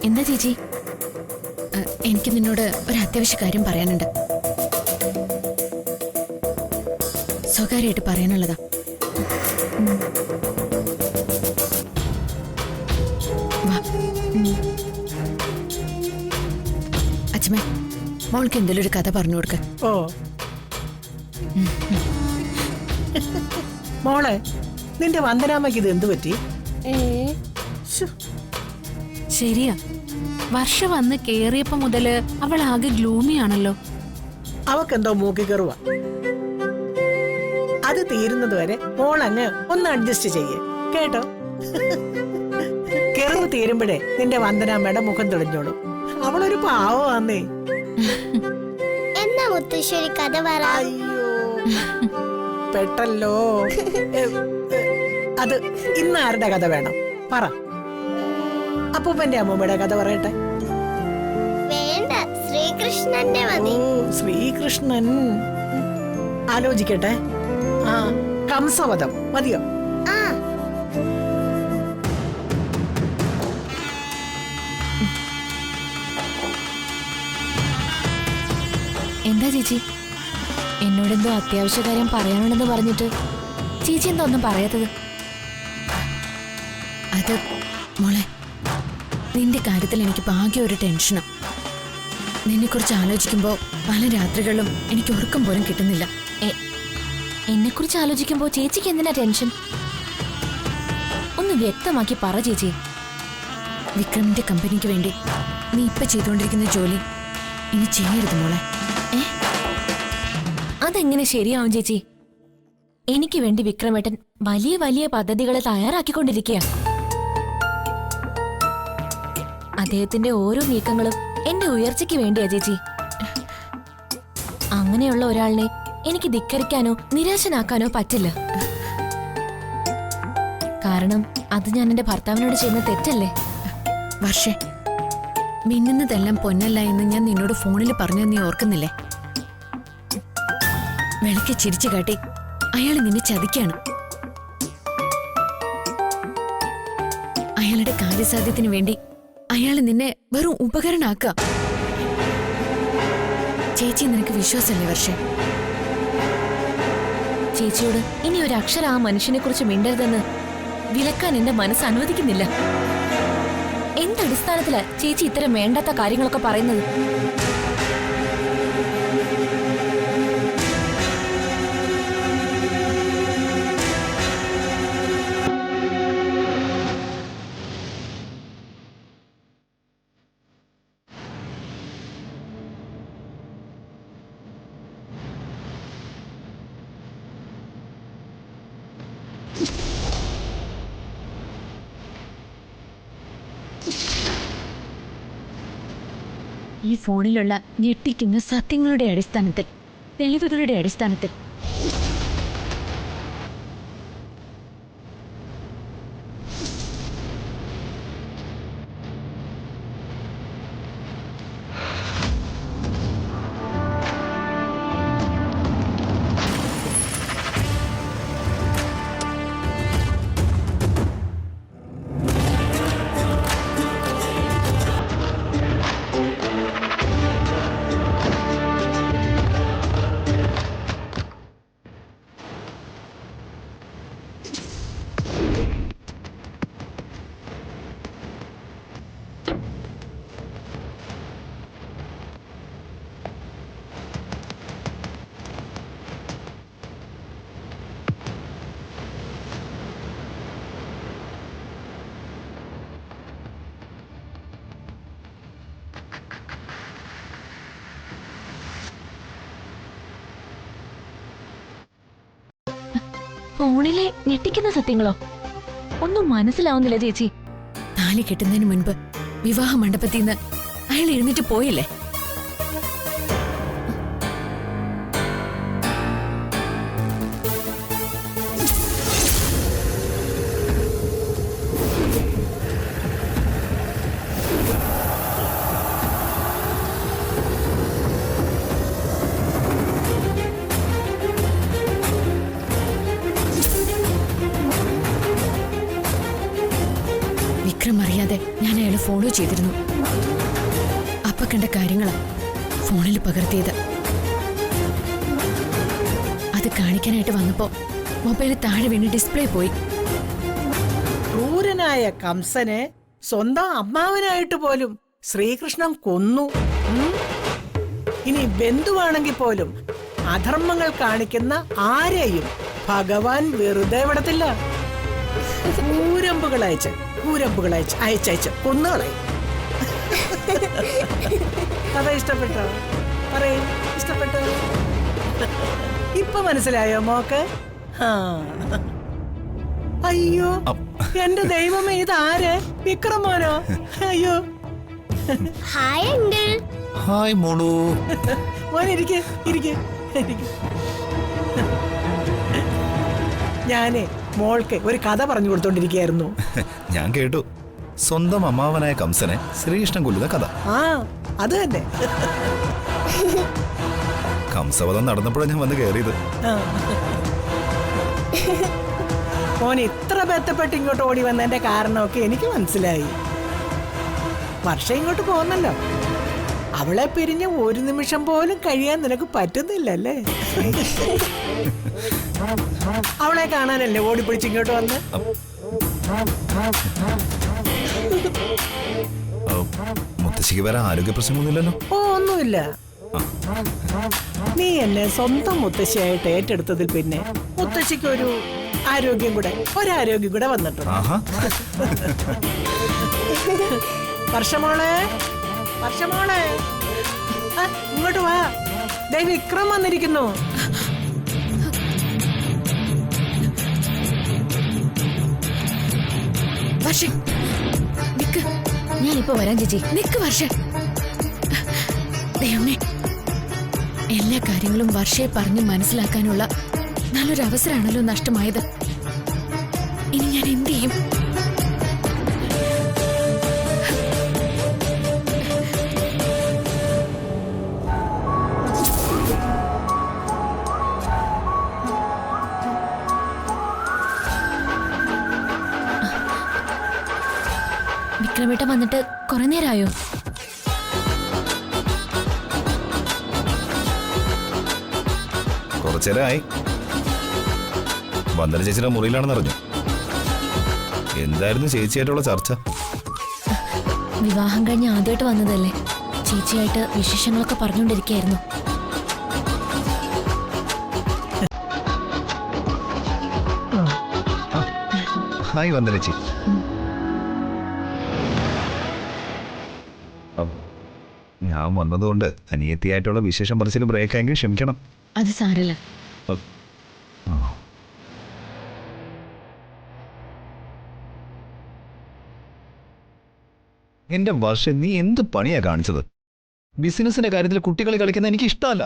എന്താ ചേച്ചി? എനിക്ക് നിന്നോട് ഒരു അത്യാവശ്യ കാര്യം പറയാനുണ്ട്. സ്വകാര്യമായിട്ട് പറയാനുള്ളതാ. അച്ഛമ്മേ, മോൾക്ക് എന്തെങ്കിലും ഒരു കഥ പറഞ്ഞു കൊടുക്ക. ഓ മോളെ, നിന്റെ വന്ദനാമ്മയ്ക്ക് ഇത് എന്തു പറ്റി? ശരിയാ, വർഷ വന്ന് കേറിയപ്പോ മുതല് അവൾ ആകെ ഗ്ലൂമിയാണല്ലോ. അവക്കെന്തോ മൂക്കി കയറുക. അത് തീരുന്നത് വരെ മോളങ്ങ് ഒന്ന് അഡ്ജസ്റ്റ് ചെയ്യേ, കേട്ടോ? കെറിവ് തീരുമ്പോഴേ നിന്റെ വന്ദനാമ്മയുടെ മുഖം തെളിഞ്ഞോളും. അവളൊരു പാവമാന്നേ. എന്നാ മുത്തശ്ശേരി കഥ പറ. അയ്യോ പെട്ടല്ലോ. അത് ഇന്ന് ആരുടെ കഥ വേണം പറ? അപ്പൂപ്പന്റെ അമ്മൂമ്മയുടെ കഥ പറയട്ടെ. വേണ്ട, ശ്രീകൃഷ്ണന്റെ മതി. ശ്രീകൃഷ്ണൻ ആലോചിക്കട്ടെ. ആ, കംസവധം മതിയോ? ആ, എന്താ ചേച്ചി, എന്നോടെന്തോ അത്യാവശ്യ കാര്യം പറയാനുണ്ടെന്ന് പറഞ്ഞിട്ട് ചേച്ചി എന്താ ഒന്നും പറയാത്തത്? അത് മോളെ, നിന്റെ കാര്യത്തിൽ എനിക്ക് ഭാഗ്യം ഒരു ടെൻഷനാ. നിന്നെക്കുറിച്ച് ആലോചിക്കുമ്പോൾ പല രാത്രികളിലും എനിക്ക് ഉറക്കം പോലും കിട്ടുന്നില്ല. എന്നെക്കുറിച്ച് ആലോചിക്കുമ്പോ ചേച്ചിക്ക് എന്തിനാ ടെൻഷൻ? ഒന്ന് വ്യക്തമാക്കി പറ ചേച്ചി. വിക്രമിന്റെ കമ്പനിക്ക് വേണ്ടി നീ ഇപ്പൊ ചെയ്തുകൊണ്ടിരിക്കുന്ന ജോലി ഇനി ചെയ്യരുത് മോളെ. അതെങ്ങനെ ശരിയാവും ചേച്ചി? എനിക്ക് വേണ്ടി വിക്രമേട്ടൻ വലിയ വലിയ പദ്ധതികളെ തയ്യാറാക്കിക്കൊണ്ടിരിക്കുക. അദ്ദേഹത്തിന്റെ ഓരോ നീക്കങ്ങളും എന്റെ ഉയർച്ചയ്ക്ക് വേണ്ടിയാ ചേച്ചി. അങ്ങനെയുള്ള ഒരാളിനെ എനിക്ക് ധിക്കരിക്കാനോ നിരാശനാക്കാനോ പറ്റില്ല. കാരണം അത് ഞാൻ എന്റെ ഭർത്താവിനോട് ചെയ്യുന്ന തെറ്റല്ലേ? വർഷേ, മിന്നുന്നതെല്ലാം പൊന്നല്ല എന്ന് ഞാൻ നിന്നോട് ഫോണിൽ പറഞ്ഞു, നീ ഓർക്കുന്നില്ലേ? വിളക്ക് ചിരിച്ചു കാട്ടി അയാൾ നിന്നെ ചതിക്കാണ്. അയാളുടെ കാര്യസാധ്യത്തിന് വേണ്ടി അയാൾ നിന്നെ വെറും ഉപകരണാക്ക. ചേച്ചി, നിനക്ക് വിശ്വാസമല്ലേ വർഷേ? ചേച്ചിയോട് ഇനി ഒരു അക്ഷരം ആ മനുഷ്യനെ കുറിച്ച് മിണ്ടരുതെന്ന് വിലക്കാൻ എന്റെ മനസ്സ് അനുവദിക്കുന്നില്ല. എന്തടിസ്ഥാനത്തിലാ ചേച്ചി ഇത്തരം വേണ്ടാത്ത കാര്യങ്ങളൊക്കെ പറയുന്നത്? ഈ ഫോണിലുള്ള ഞെട്ടിക്കുന്ന സത്യങ്ങളുടെ അടിസ്ഥാനത്തിൽ, തെളിവുകളുടെ അടിസ്ഥാനത്തിൽ ഫോണിലെ ഞെട്ടിക്കുന്ന സത്യങ്ങളോ? ഒന്നും മനസ്സിലാവുന്നില്ല ചേച്ചി. താലി കെട്ടുന്നതിന് മുൻപ് വിവാഹ മണ്ഡപത്തിൽ നിന്ന് അയാൾ എഴുന്നേറ്റ് പോയില്ലേ? വിക്രം അറിയാതെ ഞാൻ അയാളെ ഫോളോ ചെയ്തിരുന്നു. അപ്പൊ കണ്ട കാര്യങ്ങളാ ഫോണിൽ പകർത്തിയത്. അത് കാണിക്കാനായിട്ട് വന്നപ്പോ മൊബൈൽ താഴെ വീണ് ഡിസ്പ്ലേ പോയി. ക്രൂരനായ കംസനെ സ്വന്തം അമ്മാവനായിട്ട് പോലും ശ്രീകൃഷ്ണൻ കൊന്നു. ഇനി ബന്ധുവാണെങ്കിൽ പോലും അധർമ്മങ്ങൾ കാണിക്കുന്ന ആരെയും ഭഗവാൻ വെറുതെ വിടത്തില്ല. കൂരമ്പുകൾ അയച്ചയച്ച് കൊന്നുകളയും. കഥ ഇഷ്ടപ്പെട്ടോ? പറയും, ഇഷ്ടപ്പെട്ടോ? ഇപ്പൊ മനസ്സിലായോ മോക്ക്? അയ്യോ എന്റെ ദൈവമേ, ഇതാര്? വിക്രമോനോ? അയ്യോ. Hi uncle. ഹായ് മോളു. മോനിരിക്കെ. ഞാനേ മോൾക്ക് ഒരു കഥ പറഞ്ഞു കൊടുത്തോണ്ടിരിക്കുകയായിരുന്നു. ഞാൻ കേട്ടു, സ്വന്തം അമ്മാവനായ കംസനെ ശ്രീകൃഷ്ണൻ കൊല്ലുന്ന കഥ. ആ അത് തന്നെ. കംസവധം നടന്നപ്പോഴാണ് ഞാൻ വന്ന് കയറിയത്. മോൻ ഇത്ര ബന്ധപ്പെട്ട് ഇങ്ങോട്ട് ഓടി വന്നതിന്റെ കാരണമൊക്കെ എനിക്ക് മനസ്സിലായി. വർഷം ഇങ്ങോട്ട് പോകുന്നല്ലോ, അവളെ പിരിഞ്ഞ് ഒരു നിമിഷം പോലും കഴിയാൻ നിനക്ക് പറ്റുന്നില്ലല്ലേ? അവളെ കാണാനല്ലേ ഓടിപ്പിടിച്ച് ഇങ്ങോട്ട് വന്ന്? മുത്തശ്ശിക്ക് വേറെ ആരോഗ്യ പ്രശ്നമൊന്നുമില്ലല്ലോ? ഓ ഒന്നുമില്ല. നീ എന്നെ സ്വന്തം മുത്തശ്ശിയായിട്ട് ഏറ്റെടുത്തതിൽ പിന്നെ മുത്തശ്ശിക്ക് ഒരാരോഗ്യം കൂടെ വന്നിട്ടുണ്ട്. ആഹാ. വർഷമോളെ ഇങ്ങോട്ട് വാ. ദേ വിക്രം വന്നിരിക്കുന്നു. വർഷ നിക്ക്, ഞാൻ ഇപ്പൊ വരാം ചേച്ചി. നിക്ക് വർഷ. ദൈവമേ, എല്ലാ കാര്യങ്ങളും വർഷയെ പറഞ്ഞ് മനസ്സിലാക്കാനുള്ള നല്ലൊരു അവസരമാണല്ലോ നഷ്ടമായത്. ഇനി ഞാൻ എന്ത് ചെയ്യും? വിക്രമേട്ട വന്നിട്ട് കുറെ നേരമായോ? കുറച്ചേരായി. വന്ദന ചേച്ചിയുടെ മുറിയിലാണെന്ന് അറിഞ്ഞു. എന്തായിരുന്നു ചേച്ചിയായിട്ടുള്ള ചർച്ച? വിവാഹം കഴിഞ്ഞ് ആദ്യമായിട്ട് വന്നതല്ലേ, ചേച്ചിയായിട്ട് വിശേഷങ്ങളൊക്കെ പറഞ്ഞുകൊണ്ടിരിക്കുകയായിരുന്നു. ഹായ് വന്ദന ചേച്ചി. ഞാൻ വന്നതുകൊണ്ട് അനിയത്തിയായിട്ടുള്ള വിശേഷം പറച്ചിൽ ബ്രേക്ക് ആയെങ്കിൽ ക്ഷമിക്കണം. അത് സാരല്ല. എന്റെ വർഷം, നീ എന്ത് പണിയാ കാണിച്ചത്? ബിസിനസിന്റെ കാര്യത്തിൽ കുട്ടികൾ കളിക്കുന്ന എനിക്ക് ഇഷ്ടമല്ല.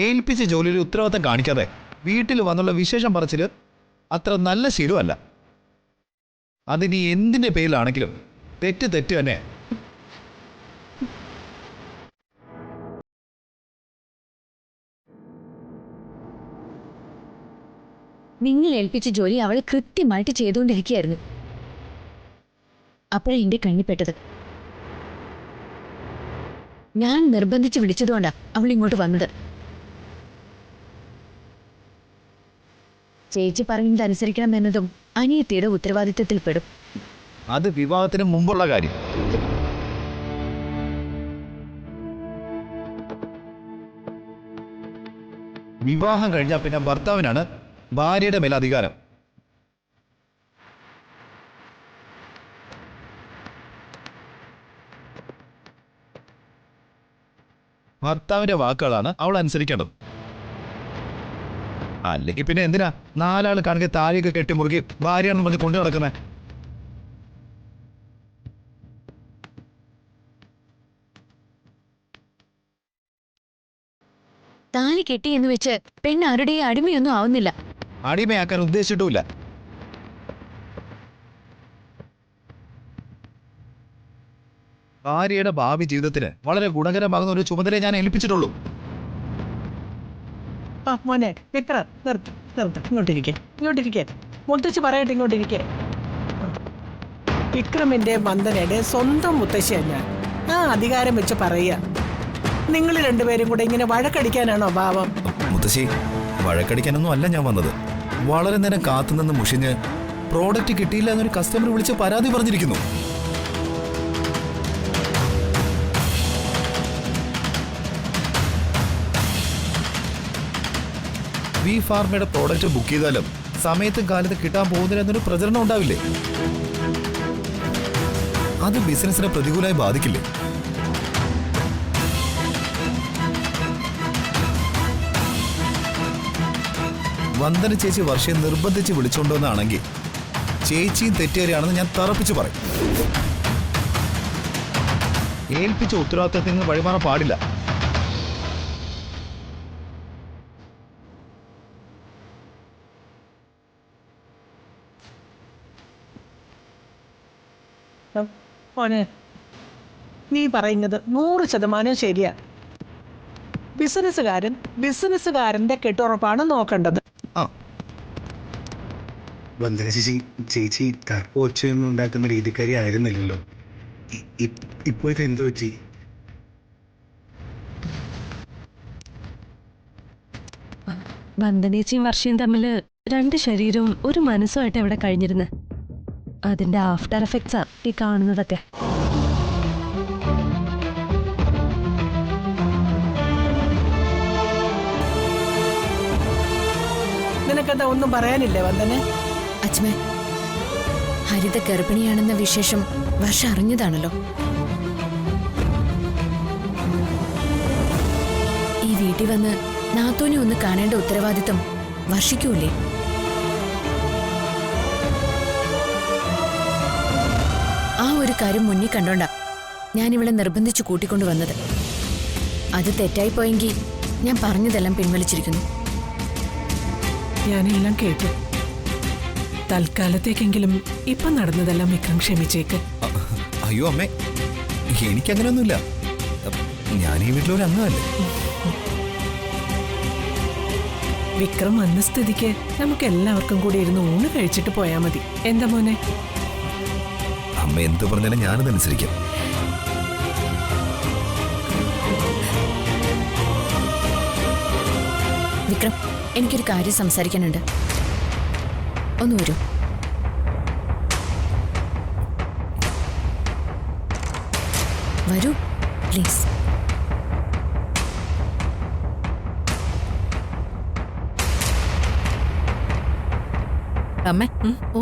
ഏൽപ്പിച്ച ജോലിയിൽ ഉത്തരവാദിത്തം കാണിക്കാതെ വീട്ടിൽ വന്നുള്ള വിശേഷം പറച്ചില് അത്ര നല്ല ശീലമല്ല. അതിനി എന്തിന്റെ പേരിലാണെങ്കിലും തെറ്റ് തന്നെ. നിങ്ങൾ ഏൽപ്പിച്ച ജോലി അവൾ കൃത്യമായിട്ട് ചെയ്തുകൊണ്ടിരിക്കുകയായിരുന്നു. അപ്പോഴെന്റെ കണ്ണിപ്പെട്ടത്. ഞാൻ നിർബന്ധിച്ച് വിളിച്ചതുകൊണ്ടാ അവൾ ഇങ്ങോട്ട് വന്നത്. ചേച്ചി പറയുന്നത് അനുസരിക്കണം എന്നതും അനിയത്തിയുടെ ഉത്തരവാദിത്തത്തിൽപ്പെടും. അത് വിവാഹത്തിന് മുമ്പുള്ള കാര്യം. വിവാഹം കഴിഞ്ഞാൽ പിന്നെ ഭർത്താവിനാണ് ഭാര്യയുടെ മേൽ അധികാരം. ഭർത്താവിന്റെ വാക്കുകളാണ് അവൾ അനുസരിക്കേണ്ടത്. അല്ലെങ്കിൽ പിന്നെ എന്തിനാ നാലാൾ കണക്കെ താലിയൊക്കെ കെട്ടി മുറുകി ഭാര്യയാണെന്ന് പറഞ്ഞ് കൊണ്ടു നടക്കുന്നത്? താലി കെട്ടി എന്ന് വെച്ച് പെണ്ണ് ആരുടെയും അടിമയൊന്നും ആവുന്നില്ല. അടിമയാക്കാൻ ഉദ്ദേശിച്ചിട്ടുമില്ല. ഭാര്യയുടെ ഭാവി ജീവിതത്തിന് വളരെ ഗുണകരമാകുന്ന ഒരു ചുമതല ഞാൻ ഏൽപ്പിച്ചിട്ടുള്ളൂ. മോനെ വിക്രം, നിർത്ത്. ഇങ്ങോട്ടിരിക്കേ. മുത്തച്ഛി പറയട്ടെ, ഇങ്ങോട്ടിരിക്കേ. വിക്രമിന്റെ വന്ദനയുടെ സ്വന്തം മുത്തശ്ശിയാണ് ഞാൻ. ആ അധികാരം വെച്ച് പറയുക. നിങ്ങൾ രണ്ടുപേരും കൂടെ ഇങ്ങനെ വഴക്കടിക്കാനാണോ ഭാവം? മുത്തശ്ശി, വഴക്കടിക്കാനൊന്നും അല്ല ഞാൻ വന്നത്. വളരെ നേരം കാത്തുനിന്ന് മുഷിഞ്ഞ് പ്രോഡക്റ്റ് കിട്ടിയില്ല എന്നൊരു കസ്റ്റമർ വിളിച്ച് പരാതി പറഞ്ഞിരിക്കുന്നു. വി ഫാർമയുടെ പ്രോഡക്റ്റ് ബുക്ക് ചെയ്താലും സമയത്തും കാലത്ത് കിട്ടാൻ പോകുന്നില്ല എന്നൊരു പ്രചരണം ഉണ്ടാവില്ലേ? അത് ബിസിനസിനെ പ്രതികൂലമായി ബാധിക്കില്ലേ? വന്ദന ചേച്ചി വർഷയെ നിർബന്ധിച്ച് വിളിച്ചുകൊണ്ടുവന്നാണെങ്കിൽ ചേച്ചിയും തെറ്റുകാരിയാണെന്ന് ഞാൻ തറപ്പിച്ചു പറയും. ഏൽപ്പിച്ച ഉത്തരവാദിത്തത്തിൽ നിന്ന് വഴിമാറാൻ പാടില്ല. മോനെ, നീ പറയുന്നത് 100% ശരിയാ. ബിസിനസ്സുകാരന്റെ കെട്ടുറപ്പാണ് നോക്കേണ്ടത്. വന്ദന ചേച്ചി കറുപ്പ് ഒച്ചയൊന്നും ഉണ്ടാക്കുന്ന രീതിക്കാരി ആയിരുന്നില്ലല്ലോ. ഇപ്പോഴത്തെ എന്ത് പറ്റി? വന്ദനേച്ചിയും വർഷയും തമ്മിൽ രണ്ട് ശരീരവും ഒരു മനസ്സുമായിട്ട് ഇവിടെ കഴിഞ്ഞിരുന്നത്. അതിന്റെ ആഫ്റ്റർ എഫക്ട്സാ ഈ കാണുന്നതൊക്കെ. നിനക്കെന്താ ഒന്നും പറയാനില്ലേ വന്ദനെ? അച്ഛമ്മേ, ഹരിത ഗർഭിണിയാണെന്ന വിശേഷം വർഷ അറിഞ്ഞതാണല്ലോ. ഈ വീട്ടിൽ വന്ന് നാത്തോനെ ഒന്ന് കാണേണ്ട ഉത്തരവാദിത്തം വർഷിക്കൂലേ? ആ ഒരു കാര്യം മുന്നിൽ കണ്ടോണ്ടാ ഞാനിവളെ നിർബന്ധിച്ചു കൂട്ടിക്കൊണ്ടു വന്നത്. അത് തെറ്റായിപ്പോയെങ്കിൽ ഞാൻ പറഞ്ഞതെല്ലാം പിൻവലിച്ചിരിക്കുന്നു. ഞാനെല്ലാം കേട്ടു. തൽക്കാലത്തേക്കെങ്കിലും ഇപ്പൊ നടന്നതെല്ലാം വിക്രം ക്ഷമിച്ചേക്ക്. അയ്യോ അമ്മേ, എനിക്കങ്ങനെയൊന്നുമില്ല. ഞാൻ ഈ വീട്ടിലൊരു അംഗമല്ലേ. വിക്രം വന്ന സ്ഥിതിക്ക് നമുക്ക് എല്ലാവർക്കും കൂടി ഇരുന്ന് ഊണ് കഴിച്ചിട്ട് പോയാ മതി. എന്താ മോനെ? അമ്മ എന്ത് പറഞ്ഞാലും ഞാനതനുസരിക്കാം. വിക്രം, എനിക്കൊരു കാര്യം സംസാരിക്കാനുണ്ട്. ഒന്ന് വരൂ. വരൂ പ്ലീസ്. അമ്മ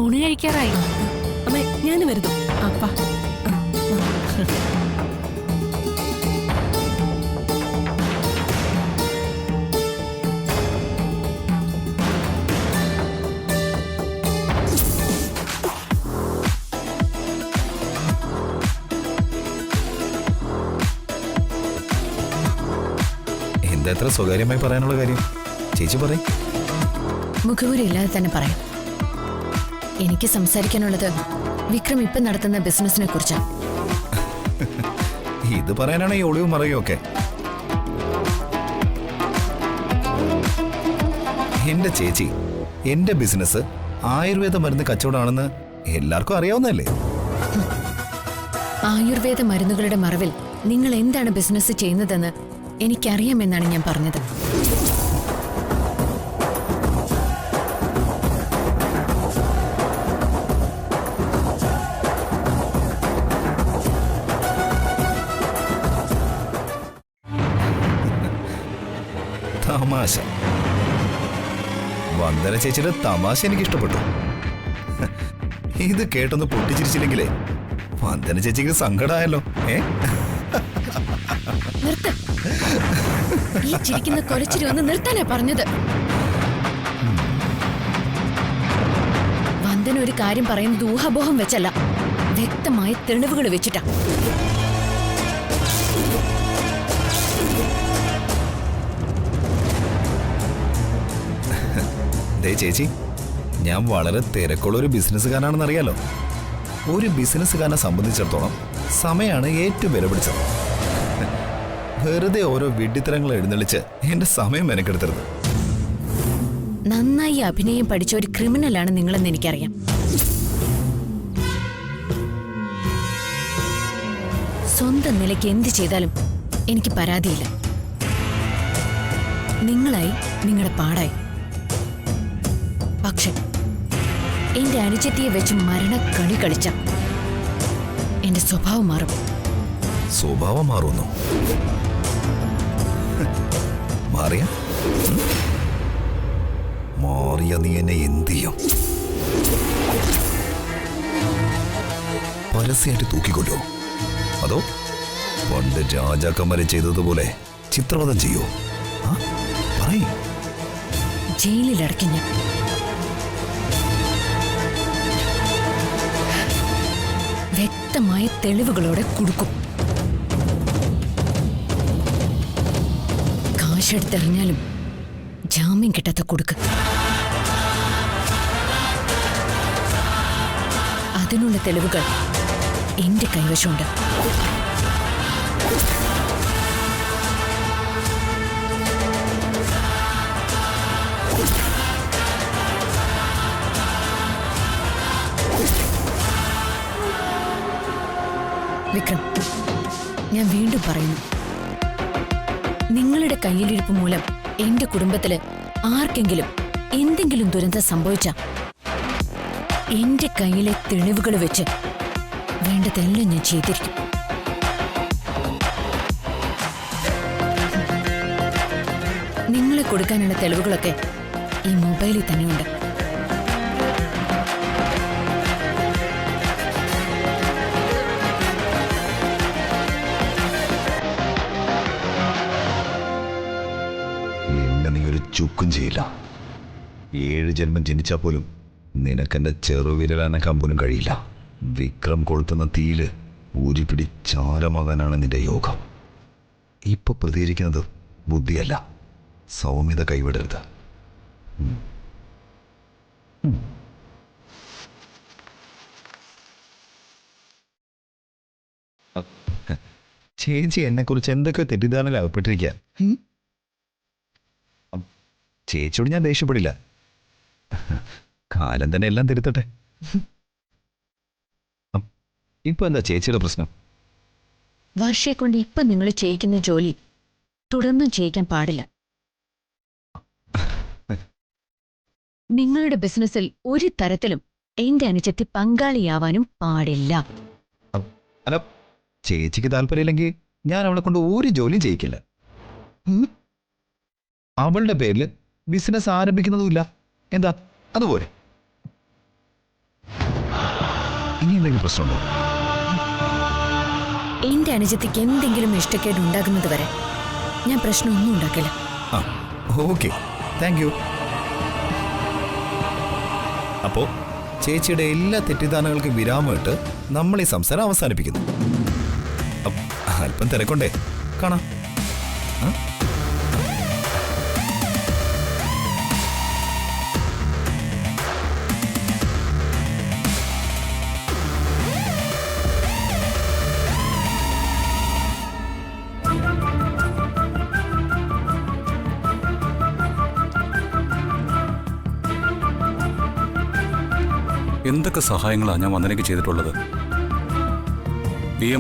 ഊണ് കഴിക്കാറായി. അമ്മ ഞാൻ വരുന്നു. അപ്പ എന്താ എത്ര സ്വകാര്യമായി പറയാനുള്ള കാര്യം? ചേച്ചി പറയും. മുഖവുരില്ലാതെ തന്നെ പറയാം. എനിക്ക് സംസാരിക്കാനുള്ളത് വിക്രം ഇപ്പം നടത്തുന്ന ബിസിനസിനെ കുറിച്ചാണ്. ഇത് പറയാനാണ് ഈ ഒളിവും മറയും ഒക്കെ. എന്റെ ചേച്ചി, എന്റെ ബിസിനസ് ആയുർവേദ മരുന്ന് കച്ചവടമാണെന്ന് എല്ലാവർക്കും അറിയാവുന്നതല്ലേ? ആയുർവേദ മരുന്നുകളുടെ മറവിൽ നിങ്ങൾ എന്താണ് ബിസിനസ് ചെയ്യുന്നതെന്ന് എനിക്കറിയാമെന്നാണ് ഞാൻ പറഞ്ഞത്. തമാശ. വന്ദന ചേച്ചിയുടെ തമാശ എനിക്ക് ഇഷ്ടപ്പെട്ടു. ഇത് കേട്ടൊന്ന് പൊട്ടിച്ചിരിച്ചില്ലെങ്കിലേ വന്ദന ചേച്ചിക്ക് സങ്കടമായല്ലോ. നിർത്ത്. ഈ ചിരിക്കുന്ന കൊലച്ചിരി ഒന്ന് നിർത്താനാ പറഞ്ഞത്. വന്ദന ഒരു കാര്യം പറയുന്നത് ഊഹാപോഹം വെച്ചല്ല, വ്യക്തമായ തെളിവുകൾ വെച്ചിട്ടാ. ദേ ചേച്ചി, ഞാൻ വളരെ തിരക്കുള്ള ഒരു ബിസിനസ്സുകാരനാണെന്ന് അറിയാലോ. ഒരു ബിസിനസ്സുകാരനെ സംബന്ധിച്ചിടത്തോളം സമയമാണ് ഏറ്റവും വില പിടിച്ചത്. വെറുതെ ഓരോ വിഡ്ഢിത്തരങ്ങൾ എഴുന്നള്ളിച്ച് എന്റെ സമയം മെനക്കെടുത്തരുത്. നന്നായി അഭിനയം പഠിച്ച ഒരു ക്രിമിനലാണ് നിങ്ങളെന്ന് എനിക്കറിയാം. സ്വന്തം നിലയ്ക്ക് എന്ത് ചെയ്താലും എനിക്ക് പരാതിയില്ല. നിങ്ങളായി നിങ്ങളുടെ പാടായി. പക്ഷെ എന്റെ അനുജത്തിയെ വെച്ച് മരണക്കളി കളിച്ച എന്റെ സ്വഭാവം മാറും. സ്വഭാവം മാറുന്നു? മാറിയ നീ എന്നെ എന്ത് ചെയ്യും? പരസ്യമായിട്ട് തൂക്കിക്കൊല്ലോ, അതോ പണ്ട് രാജാക്കന്മാരെ ചെയ്തതുപോലെ ചിത്രവധം ചെയ്യോ? പറയ്. ജയിലിലടക്കി ഞാൻ. വ്യക്തമായ തെളിവുകളോടെ കൊടുക്കും. കാശെടുത്തെറിഞ്ഞാലും ജാമ്യം കിട്ടാത്ത കൊടുക്ക്. അതിനുള്ള തെളിവുകൾ എന്റെ കൈവശമുണ്ട്. വിക്രം, ഞാൻ വീണ്ടും പറയുന്നു, നിങ്ങളുടെ കയ്യിലിരിപ്പ് മൂലം എന്റെ കുടുംബത്തില് ആർക്കെങ്കിലും എന്തെങ്കിലും ദുരന്തം സംഭവിച്ച എന്റെ കയ്യിലെ തെളിവുകൾ വെച്ച് വേണ്ടതെല്ലാം ഞാൻ ചെയ്തിരിക്കും. നിങ്ങളെ കൊടുക്കാനുള്ള തെളിവുകളൊക്കെ ഈ മൊബൈലിൽ തന്നെയുണ്ട്. നീ ഒരു ചുക്കും ചെയ്യില്ല. 7 ജന്മം ജനിച്ചാൽ പോലും നിനക്കെന്റെ ചെറുവിരലനക്കാൻ പോലും കഴിയില്ല. വിക്രം കൊളുത്തുന്ന തീയില് ഊരിപ്പിടി ചാരമാകാനാണ് നിന്റെ യോഗം. ഇപ്പൊ പ്രതികരിക്കുന്നത് ബുദ്ധിയല്ല, സൗമ്യത കൈവിടരുത്. ചേച്ചി എന്നെക്കുറിച്ച് എന്തൊക്കെയോ തെറ്റിദ്ധാരണയിൽ അകപ്പെട്ടിരിക്കുക. ചേച്ചിയോട് ഞാൻ ദേഷ്യപ്പെടില്ല. കാലം തന്നെ എല്ലാം തിരുത്തട്ടെ. ഇപ്പൊ എന്താ ചേച്ചിയുടെ പ്രശ്നം? വർഷയെ കൊണ്ട് ഇപ്പൊ നിങ്ങൾ ചെയ്യിക്കുന്ന ജോലി തുടർന്നും ചെയ്യിക്കാൻ പാടില്ല. നിങ്ങളുടെ ബിസിനസ്സിൽ ഒരു തരത്തിലും എന്റെ അനുജത്തി പങ്കാളിയാവാനും പാടില്ല. അല്ല, ചേച്ചിക്ക് താല്പര്യമില്ലെങ്കിൽ ഞാൻ അവളെ കൊണ്ട് ഒരു ജോലിയും ചെയ്യിക്കില്ല. അവളുടെ പേരിൽ ബിസിനസ് ആരംഭിക്കുന്നതുമില്ല. എന്താ അതുപോലെ? ഇനി എന്തെങ്കിലും പ്രശ്നമുണ്ടോ? എന്റെ അനുജത്തിക്ക് എന്തെങ്കിലും ഇഷ്ടക്കേട് ഉണ്ടാകുന്നത് വരെ ഞാൻ പ്രശ്നമൊന്നും ഉണ്ടാക്കില്ല. Okay, thank you. അപ്പോ ചേച്ചിയുടെ എല്ലാ തെറ്റിദ്ധാരണകൾക്കും വിരാമമിട്ട് നമ്മൾ ഈ സംസാരം അവസാനിപ്പിക്കുന്നു. അല്പം തിരക്കൊണ്ടേ, കാണാം. എന്തൊക്കെ സഹായങ്ങളാണ് ഞാൻ വന്ദനയ്ക്ക് ചെയ്തിട്ടുള്ളത്.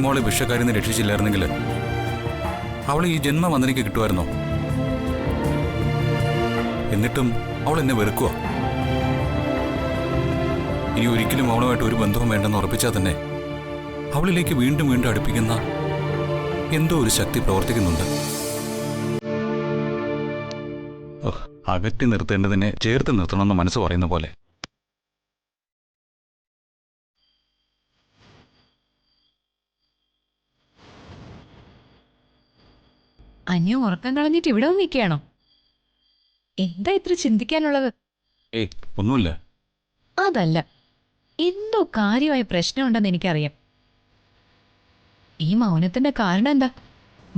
മോളെ വിഷക്കാരിൽ നിന്ന് രക്ഷിച്ചില്ലായിരുന്നെങ്കിൽ അവളെ ഈ ജന്മം വന്ദനയ്ക്ക് കിട്ടുമായിരുന്നോ? എന്നിട്ടും അവൾ എന്നെ വെറുക്കുക. ഇനി ഒരിക്കലും അവളുമായിട്ട് ഒരു ബന്ധവും വേണ്ടെന്ന് ഉറപ്പിച്ചാൽ തന്നെ അവളിലേക്ക് വീണ്ടും വീണ്ടും അടുപ്പിക്കുന്ന എന്തോ ഒരു ശക്തി പ്രവർത്തിക്കുന്നുണ്ട്. അകറ്റി നിർത്തേണ്ടതിനെ ചേർത്ത് നിർത്തണമെന്ന് മനസ്സ് പറയുന്ന പോലെ. അന്യോ ഉറക്കം കളഞ്ഞിട്ട് ഇവിടെ നിൽക്കുകയാണോ? എന്താ ഇത്ര ചിന്തിക്കാനുള്ളത്? ഒന്നുമില്ല. അതല്ല, എന്തോ കാര്യമായ പ്രശ്നമുണ്ടെന്ന് എനിക്കറിയാം. ഈ മൗനത്തിന്റെ കാരണം എന്താ?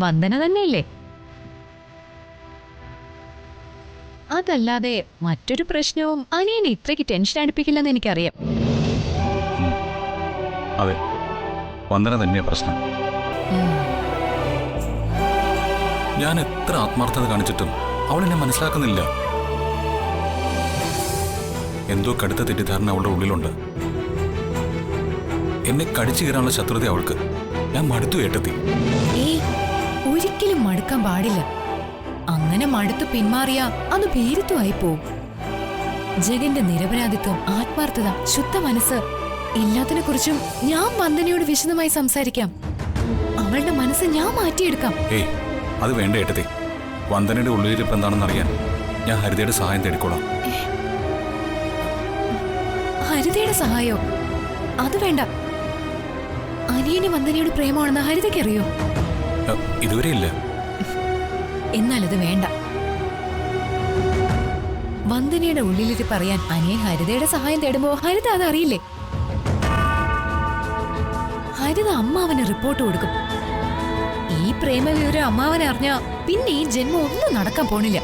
വന്ദന തന്നെയല്ലേ? അതല്ലാതെ മറ്റൊരു പ്രശ്നവും അനിയനെ ഇത്രയ്ക്ക് ടെൻഷൻ അടുപ്പിക്കില്ലെന്ന് എനിക്കറിയാം. അതെ, വന്ദന തന്നെയാ പ്രശ്നം. ഞാൻ എത്ര ആത്മാർത്ഥത കാണിച്ചിട്ടും അവൾ എന്നെ മനസ്സിലാക്കുന്നില്ല. എന്തോ കടുത്ത തെറ്റിദ്ധാരണ അവളുടെ ഉള്ളിലുണ്ട്. എന്നെ കടിച്ചു കയറാനുള്ള ശത്രുത അവൾക്ക്. ഞാൻ മടുത്തു ഏട്ടത്തി. ഏയ് ഒരിക്കലും മടുക്കാൻ പാടില്ല. അങ്ങനെ മടുത്തു പിന്മാറിയ അത് ഭീരുത്വമായി പോവും. ജഗന്റെ നിരപരാധിത്വം, ആത്മാർത്ഥത, ശുദ്ധ മനസ്സ് എല്ലാത്തിനെ കുറിച്ചും ഞാൻ വന്ദനയോട് വിശദമായി സംസാരിക്കാം. അവളുടെ മനസ്സ് ഞാൻ മാറ്റിയെടുക്കാം. ഏയ് അത് വേണ്ട ഏട്ടത്തി. വന്ദനയുടെ ഉള്ളിലിരിപ്പ് എന്താണെന്ന് അറിയാൻ ഞാൻ ഹരിതയുടെ സഹായം തേടിക്കോളാം. ഹരിതയുടെ സഹായോ? അത് വേണ്ട. അനിയന് വന്ദനയോട് പ്രേമമാണെന്ന് ഹരിതയ്ക്കറിയോ? ഇതുവരെ ഇല്ല. എന്നാലത് വേണ്ട. വന്ദനയുടെ ഉള്ളിലിട്ട് പറയാൻ അനിയൻ ഹരിതയുടെ സഹായം തേടുമ്പോ ഹരിത അതറിയില്ലേ? ഹരിത അമ്മാവന് റിപ്പോർട്ട് കൊടുക്കും. ഈ പ്രേമവിവരം അമ്മാവനെ അറിഞ്ഞാ പിന്നെ ഈ ജന്മം ഒന്നും നടക്കാൻ പോണില്ല.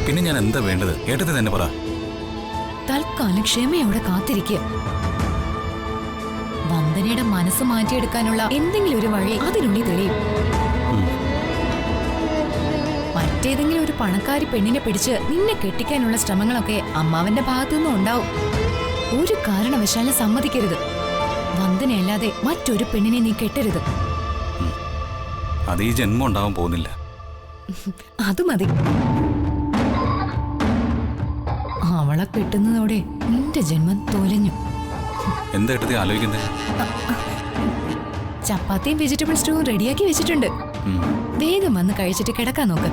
പിന്നെ ഞാൻ എന്താ വേണ്ടത്? ഏട്ടത്തി തന്നെ പറ. തൽക്കാലം ക്ഷമയോടെ കാത്തിരിക്കുക. വന്ദനയുടെ മനസ്സ് മാറ്റിയെടുക്കാനുള്ള എന്തെങ്കിലും ഒരു വഴി അതിനുള്ളിൽ തെളിയും. മറ്റേതെങ്കിലും ഒരു പണക്കാരി പെണ്ണിനെ പിടിച്ച് നിന്നെ കെട്ടിക്കാനുള്ള ശ്രമങ്ങളൊക്കെ അമ്മാവന്റെ ഭാഗത്തുനിന്നും ഉണ്ടാവും. ഒരു കാരണവശാലും സമ്മതിക്കരുത്. വന്ദനയല്ലാതെ മറ്റൊരു പെണ്ണിനെ നീ കെട്ടരുത്. അത് ഈ ജന്മം ഉണ്ടാവാൻ പോകുന്നില്ല. അത് മതി. അവളെ കെട്ടുന്നതോടെ നിന്റെ ജന്മം തോലഞ്ഞു. എന്താ ഏട്ടത്തി ആലോചിക്കുന്നത്? ചപ്പാത്തിയും വെജിറ്റബിൾ സ്റ്റൂവും റെഡിയാക്കി വെച്ചിട്ടുണ്ട്. വേഗം വന്ന് കഴിച്ചിട്ട് കിടക്കാൻ നോക്ക്.